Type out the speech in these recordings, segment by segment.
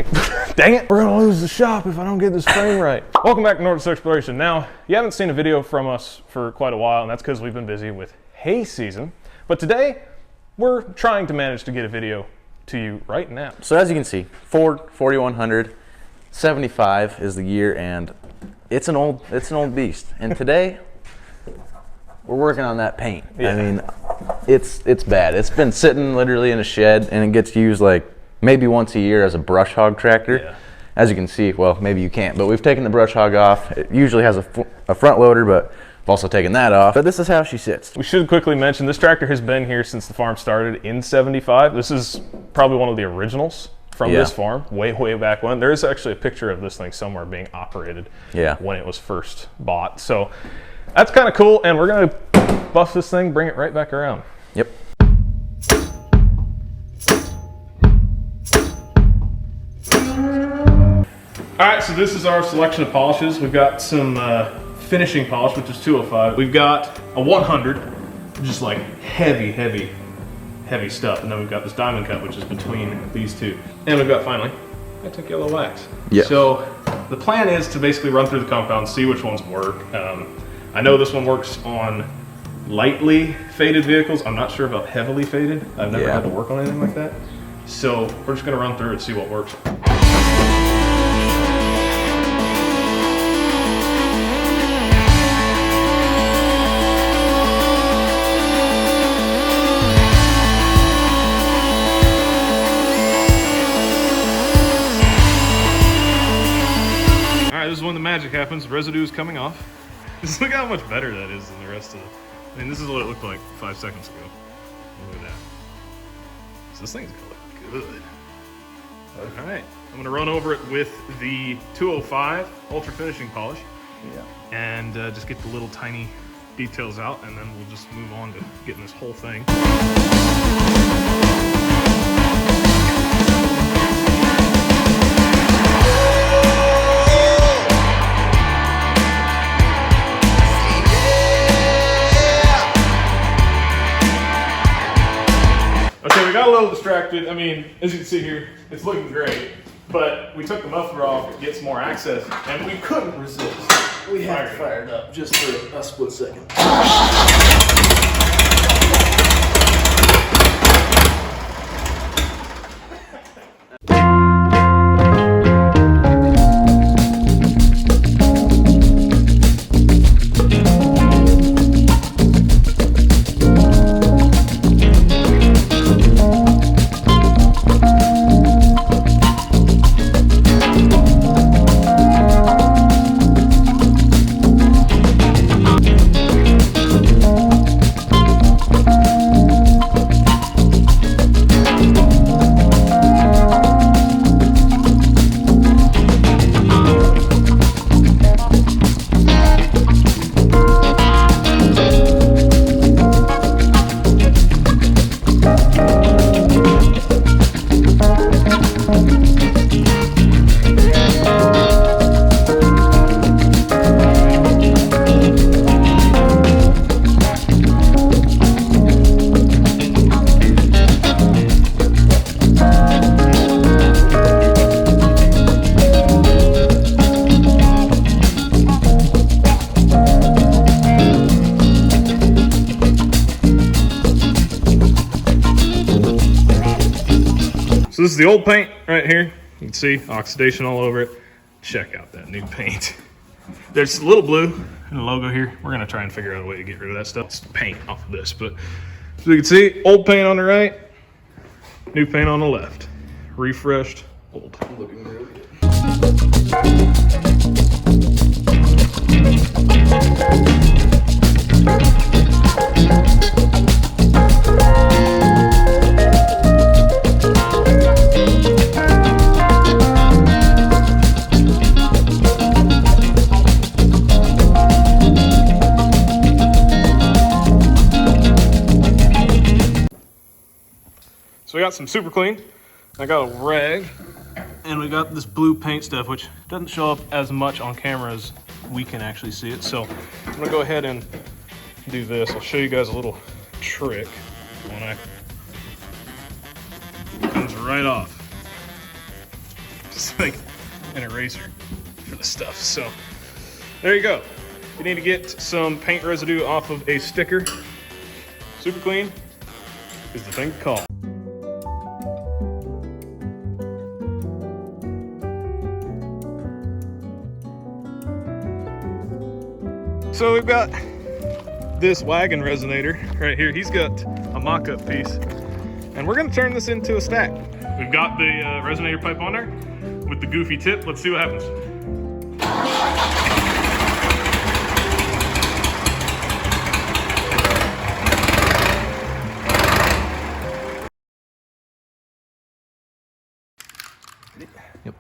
think, dang it, we're gonna lose the shop if I don't get this frame right. Welcome back to Northwest Exploration. Now, you haven't seen a video from us for quite a while, and that's because we've been busy with hay season. But today, we're trying to manage to get a video to you right now. So as you can see, Ford 4100, 75 is the year, and it's an old beast. And today, we're working on that paint. Yeah. I mean, it's bad. It's been sitting literally in a shed, and it gets used like maybe once a year as a brush hog tractor. Yeah. As you can see, well, maybe you can't, but we've taken the brush hog off. It usually has a front loader, but I've also taken that off. But this is how she sits. We should quickly mention this tractor has been here since the farm started in '75. This is probably one of the originals from this farm, way back when. There is actually a picture of this thing somewhere being operated when it was first bought. So that's kind of cool, and we're gonna buff this thing, bring it right back around. Yep. All right, so this is our selection of polishes. We've got some finishing polish, which is 205. We've got a 100, just like heavy stuff. And then we've got this diamond cut, which is between these two. And we've got, finally, I took yellow wax. Yeah. So the plan is to basically run through the compound, see which ones work. I know this one works on lightly faded vehicles. I'm not sure about heavily faded. I've never had to work on anything like that. So we're just gonna run through and see what works. This is when the magic happens. Residue is coming off. Just look how much better that is than the rest of it. I mean, this is what it looked like 5 seconds ago. Look at that. So this thing's gonna look good. All right, I'm gonna run over it with the 205 Ultra Finishing Polish. And just get the little tiny details out, and then we'll just move on to getting this whole thing. Okay, we got a little distracted. I mean, as you can see here, it's looking great, but we took the muffler off to get some more access, and we couldn't resist. We had to fire it up just for a split second. So this is the old paint right here. You can see oxidation all over it. Check out that new paint. There's a little blue in the logo here. We're gonna try and figure out a way to get rid of that stuff. It's paint off of this, but as you can see, old paint on the right, new paint on the left. Refreshed, old. Looking real good. So we got some super clean. I got a rag, and we got this blue paint stuff, which doesn't show up as much on camera as we can actually see it. So I'm gonna go ahead and do this. I'll show you guys a little trick when it comes right off. It's like an eraser for the stuff. So there you go. You need to get some paint residue off of a sticker. Super clean is the thing to call. So we've got this wagon resonator right here. He's got a mock-up piece, and we're gonna turn this into a stack. We've got the resonator pipe on there with the goofy tip. Let's see what happens. Yep.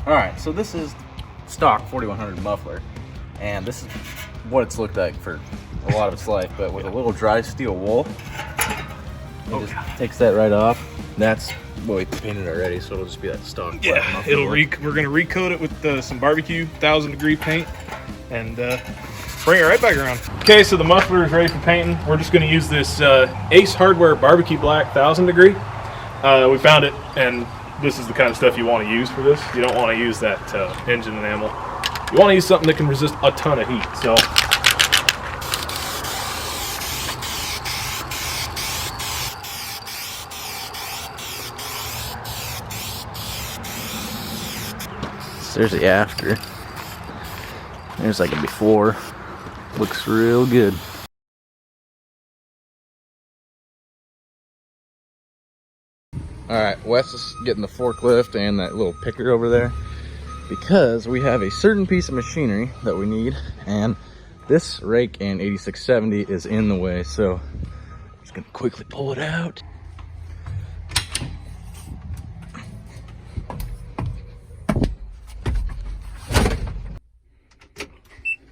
Alright, so this is stock 4100 muffler, and this is what it's looked like for a lot of its life, but with a little dry steel wool. It just takes that right off. That's what we painted already, so it'll just be that stock. Yeah, we're gonna recoat it with some barbecue 1000-degree paint and bring it right back around. Okay, so the muffler is ready for painting. We're just gonna use this Ace Hardware barbecue black 1000-degree. We found it, and this is the kind of stuff you want to use for this. You don't want to use that engine enamel. You want to use something that can resist a ton of heat. So there's the after. There's like a before. Looks real good. Alright, Wes is getting the forklift and that little picker over there because we have a certain piece of machinery that we need, and this rake and 8670 is in the way, so I'm just gonna quickly pull it out.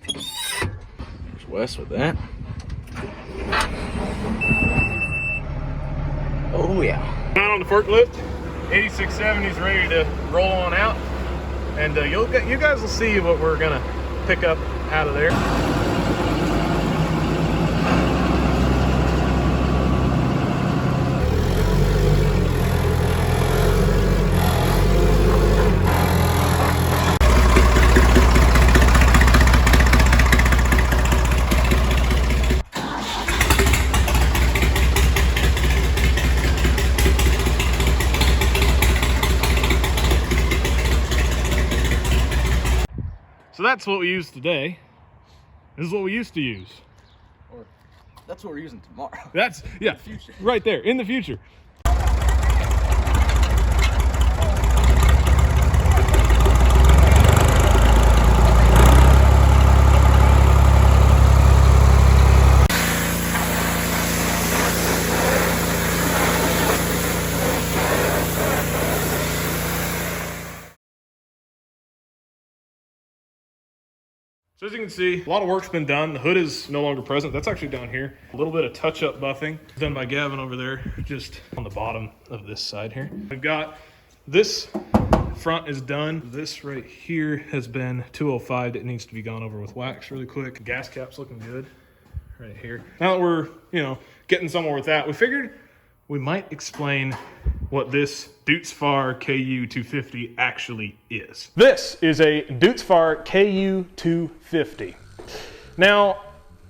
There's Wes with that. Oh yeah. down on the forklift, 8670 is ready to roll on out, and you guys will see what we're gonna pick up out of there. So that's what we use today. This is what we used to use. Or that's what we're using tomorrow. That's, yeah, future. Right there, in the future. So as you can see, a lot of work's been done. The hood is no longer present. That's actually down here. A little bit of touch-up buffing done by Gavin over there, just on the bottom of this side here. We've got this front is done. This right here has been 205. It needs to be gone over with wax really quick. Gas cap's looking good right here. Now that we're, getting somewhere with that, we figured we might explain what this Deutz KU250 actually is. This is a Deutz KU250. Now,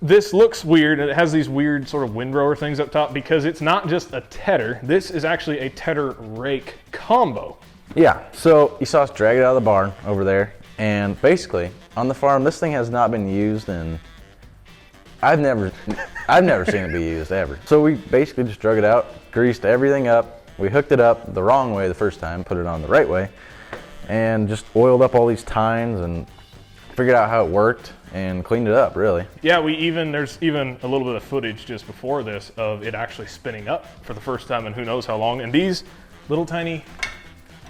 this looks weird, and it has these weird sort of windrower things up top because it's not just a tedder. This is actually a tedder rake combo. Yeah, so you saw us drag it out of the barn over there, and basically on the farm, this thing has not been used in, I've never seen it be used ever. So we basically just drug it out, greased everything up. We hooked it up the wrong way the first time, put it on the right way, and just oiled up all these tines and figured out how it worked and cleaned it up, really. Yeah, there's even a little bit of footage just before this of it actually spinning up for the first time in who knows how long. And these little tiny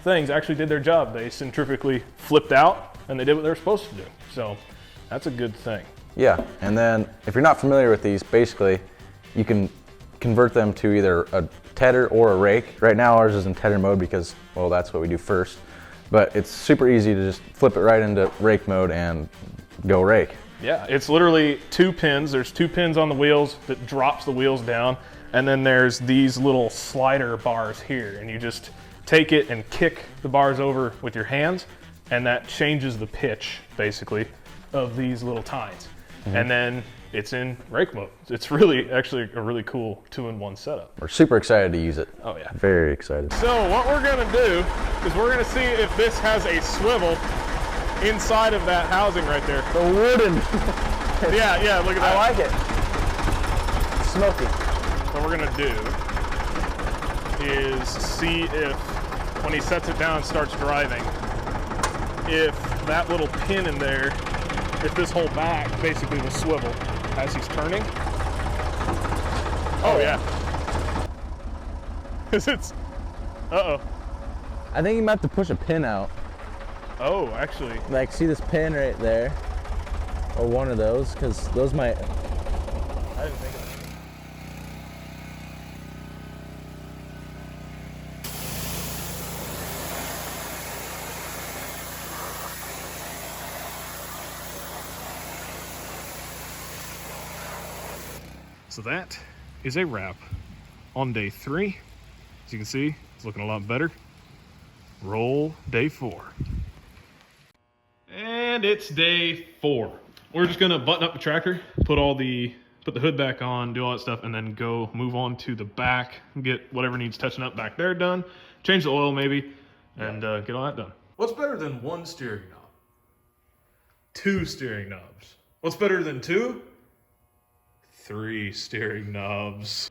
things actually did their job. They centrifugally flipped out and they did what they were supposed to do. So that's a good thing. Yeah, and then if you're not familiar with these, basically you can convert them to either a tedder or a rake. Right now ours is in tedder mode because, well, that's what we do first. but it's super easy to just flip it right into rake mode and go rake. Yeah, it's literally 2 pins. There's 2 pins on the wheels that drops the wheels down, and then there's these little slider bars here, and you just take it and kick the bars over with your hands, and that changes the pitch, basically, of these little tines. And then it's in rake mode. It's really, actually a really cool 2-in-1 setup. We're super excited to use it. Oh yeah. Very excited. So what we're gonna do is we're gonna see if this has a swivel inside of that housing right there. The wooden. Yeah, look at that. I like it. Smoky. What we're gonna do is see if, when he sets it down and starts driving, if that little pin in there, if this whole back basically will swivel as he's turning. Oh yeah. Cause it's, uh-oh. I think you might have to push a pin out. Oh, actually. Like, see this pin right there? Or one of those, because those might... I didn't think of that. So that is a wrap on day 3. As you can see, it's looking a lot better. Roll day 4. And it's day 4. We're just gonna button up the tractor, put the hood back on, do all that stuff, and then go move on to the back, get whatever needs touching up back there done, change the oil maybe, and get all that done. What's better than 1 steering knob? 2 steering knobs. What's better than 2? 3 steering knobs.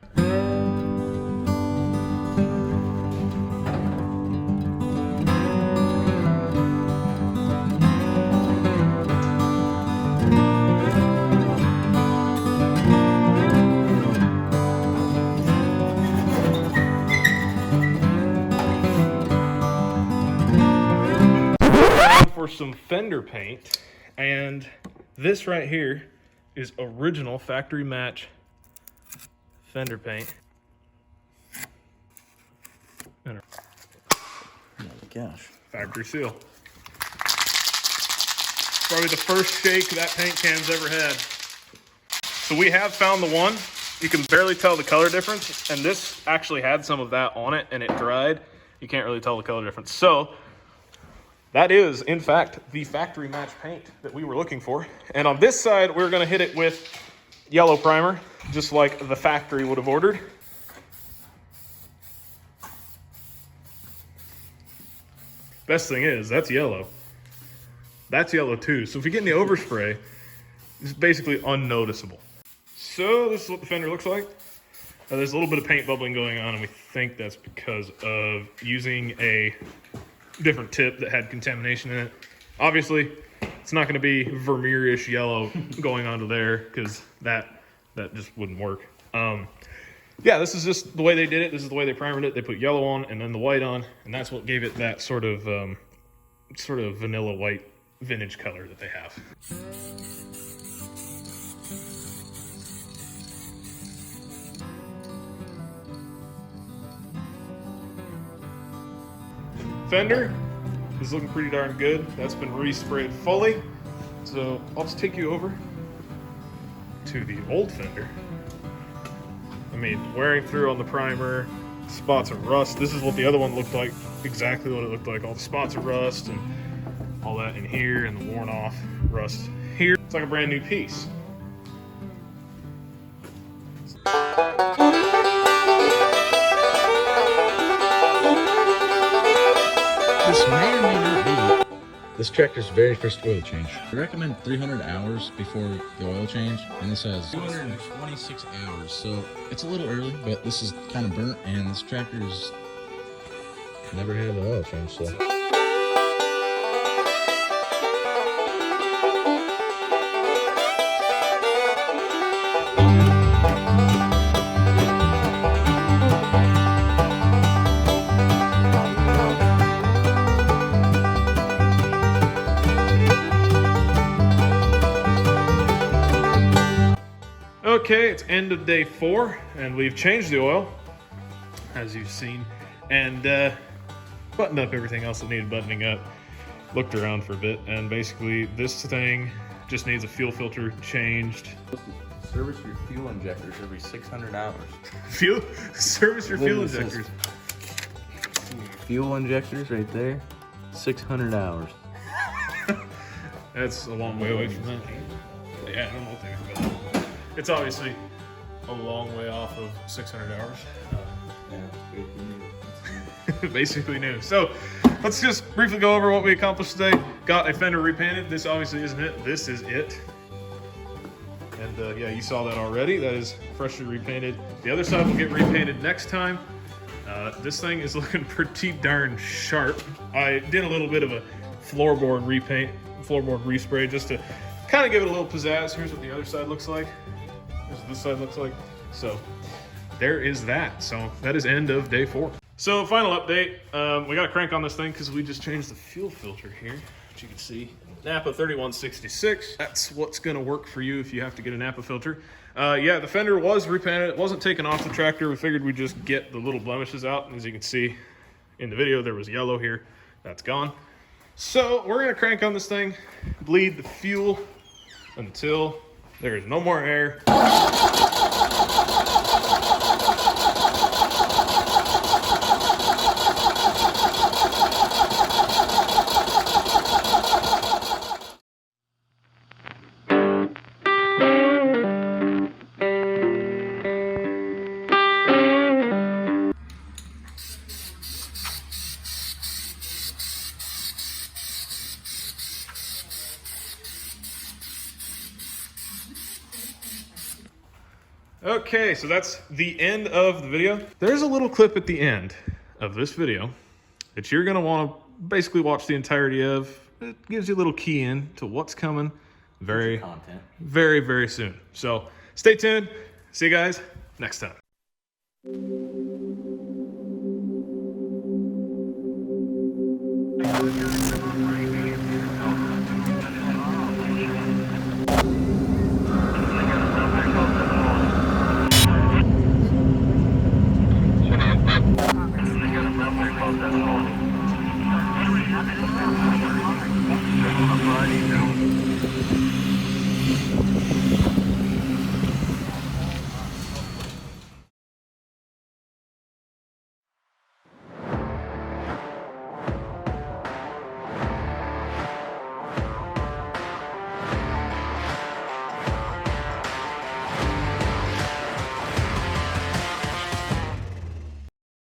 For some fender paint, and this right here is original factory match fender paint. And Oh my gosh. factory seal. Probably the first shake that paint can's ever had. So we have found the one. You can barely tell the color difference, and this actually had some of that on it and it dried. You can't really tell the color difference. So that is, in fact, the factory match paint that we were looking for. And on this side, we're gonna hit it with yellow primer, just like the factory would have ordered. Best thing is, that's yellow. That's yellow too. So if we get any overspray, it's basically unnoticeable. So this is what the fender looks like. There's a little bit of paint bubbling going on, and we think that's because of using a different tip that had contamination in it. Obviously, it's not going to be Vermeer-ish yellow going onto there, because that just wouldn't work. Yeah, this is just the way they did it. This is the way they primered it. They put yellow on and then the white on, and that's what gave it that sort of vanilla white vintage color that they have. Fender is looking pretty darn good. That's been resprayed fully. So I'll just take you over to the old fender. I mean, wearing through on the primer, spots of rust. This is what the other one looked like, exactly what it looked like. All the spots of rust and all that in here, and the worn off rust here. It's like a brand new piece. This may or may not be this tractor's very first oil change. I recommend 300 hours before the oil change, and this has 226 hours, so it's a little early, but this is kind of burnt, and this tractor's never had an oil change, so. Okay, it's end of day 4, and we've changed the oil, as you've seen, and buttoned up everything else that needed buttoning up. Looked around for a bit, and basically this thing just needs a fuel filter changed. Service your fuel injectors every 600 hours. Service your fuel Literally says injectors. Fuel injectors right there, 600 hours. That's a long way away from that. Yeah, I don't know what they mean by that. It's obviously a long way off of 600 hours. Basically new. So let's just briefly go over what we accomplished today. Got a fender repainted. This obviously isn't it. This is it. And yeah, you saw that already. That is freshly repainted. The other side will get repainted next time. This thing is looking pretty darn sharp. I did a little bit of a floorboard repaint, floorboard respray, just to kind of give it a little pizzazz. Here's what the other side looks like. Here's what this side looks like. So there is that. So that is end of day 4. So final update, we got a crank on this thing because we just changed the fuel filter here, which you can see. Napa 3166, that's what's gonna work for you if you have to get a Napa filter. Yeah, the fender was repainted. It wasn't taken off the tractor. We figured we'd just get the little blemishes out. And as you can see in the video, there was yellow here. That's gone. So we're gonna crank on this thing, bleed the fuel until there is no more air. Okay, so that's the end of the video. There's a little clip at the end of this video that you're gonna wanna basically watch the entirety of. It gives you a little key in to what's coming very soon. So stay tuned. See you guys next time.